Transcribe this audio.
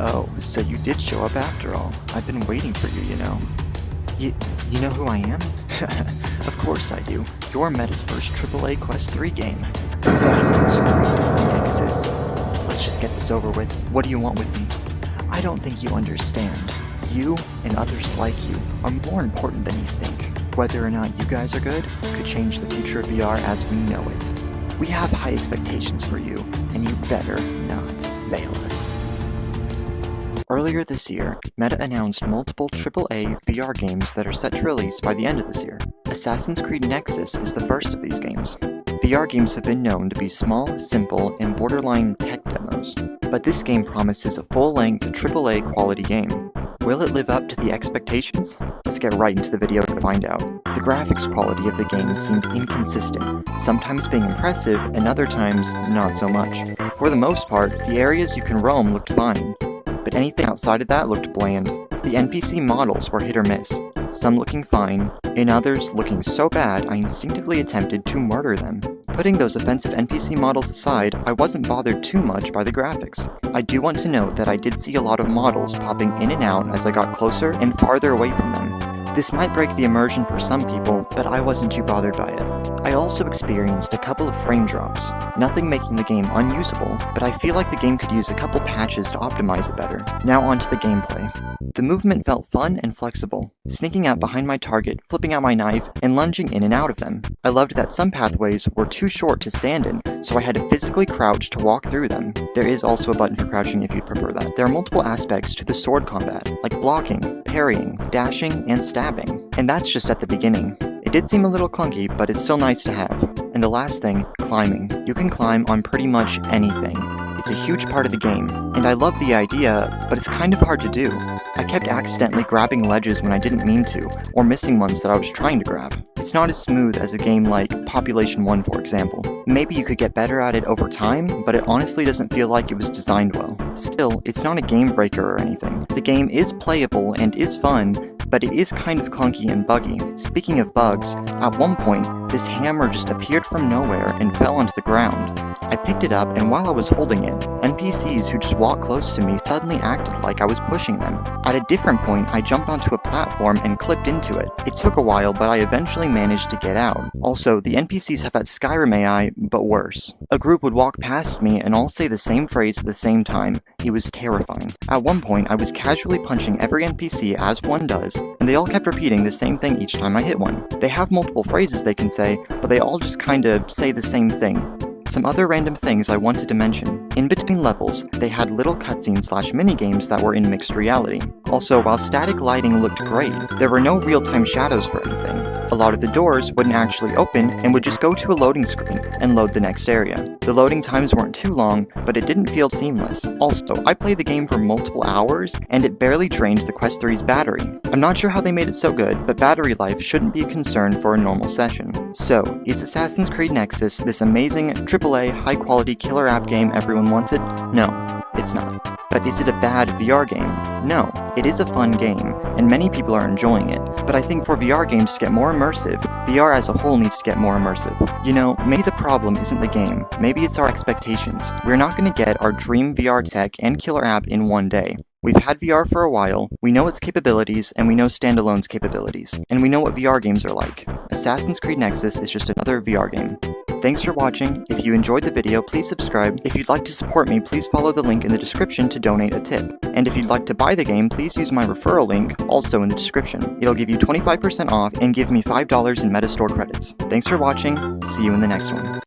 Oh, so you did show up after all. I've been waiting for you, you know. You know who I am? Of course I do. You're Meta's first AAA Quest 3 game. Assassin's Creed Nexus. Let's just get this over with. What do you want with me? I don't think you understand. You, and others like you, are more important than you think. Whether or not you guys are good could change the future of VR as we know it. We have high expectations for you, and you better not fail us. Earlier this year, Meta announced multiple AAA VR games that are set to release by the end of this year. Assassin's Creed Nexus is the first of these games. VR games have been known to be small, simple, and borderline tech demos, but this game promises a full-length AAA quality game. Will it live up to the expectations? Let's get right into the video to find out. The graphics quality of the game seemed inconsistent, sometimes being impressive and other times not so much. For the most part, the areas you can roam looked fine, but anything outside of that looked bland. The NPC models were hit or miss, some looking fine, and others looking so bad I instinctively attempted to murder them. Putting those offensive NPC models aside, I wasn't bothered too much by the graphics. I do want to note that I did see a lot of models popping in and out as I got closer and farther away from them. This might break the immersion for some people, but I wasn't too bothered by it. I also experienced a couple of frame drops, nothing making the game unusable, but I feel like the game could use a couple patches to optimize it better. Now onto the gameplay. The movement felt fun and flexible, sneaking out behind my target, flipping out my knife, and lunging in and out of them. I loved that some pathways were too short to stand in, so I had to physically crouch to walk through them. There is also a button for crouching if you'd prefer that. There are multiple aspects to the sword combat, like blocking, parrying, dashing, and stabbing. And that's just at the beginning. It did seem a little clunky, but it's still nice to have. And the last thing, climbing. You can climb on pretty much anything. It's a huge part of the game, and I love the idea, but it's kind of hard to do. I kept accidentally grabbing ledges when I didn't mean to, or missing ones that I was trying to grab. It's not as smooth as a game like Population 1, for example. Maybe you could get better at it over time, but it honestly doesn't feel like it was designed well. Still, it's not a game breaker or anything. The game is playable and is fun, but it is kind of clunky and buggy. Speaking of bugs, at one point, this hammer just appeared from nowhere and fell onto the ground. I picked it up, and while I was holding it, NPCs who just walked close to me suddenly acted like I was pushing them. At a different point, I jumped onto a platform and clipped into it. It took a while, but I eventually managed to get out. Also, the NPCs have that Skyrim AI, but worse. A group would walk past me and all say the same phrase at the same time. It was terrifying. At one point, I was casually punching every NPC as one does, and they all kept repeating the same thing each time I hit one. They have multiple phrases they can say, but they all just kinda say the same thing. Some other random things I wanted to mention. In between levels, they had little cutscenes / minigames that were in mixed reality. Also, while static lighting looked great, there were no real-time shadows for anything. A lot of the doors wouldn't actually open and would just go to a loading screen and load the next area. The loading times weren't too long, but it didn't feel seamless. Also, I played the game for multiple hours, and it barely drained the Quest 3's battery. I'm not sure how they made it so good, but battery life shouldn't be a concern for a normal session. So, is Assassin's Creed Nexus this amazing AAA high-quality killer app game everyone wanted? No, it's not. But is it a bad VR game? No, it is a fun game, and many people are enjoying it. But I think for VR games to get more immersive, VR as a whole needs to get more immersive. You know, maybe the problem isn't the game, maybe it's our expectations. We're not going to get our dream VR tech and killer app in one day. We've had VR for a while, we know its capabilities, and we know standalone's capabilities, and we know what VR games are like. Assassin's Creed Nexus is just another VR game. Thanks for watching. If you enjoyed the video, please subscribe. If you'd like to support me, please follow the link in the description to donate a tip. And if you'd like to buy the game, please use my referral link, also in the description. It'll give you 25% off and give me $5 in Meta Store credits. Thanks for watching. See you in the next one.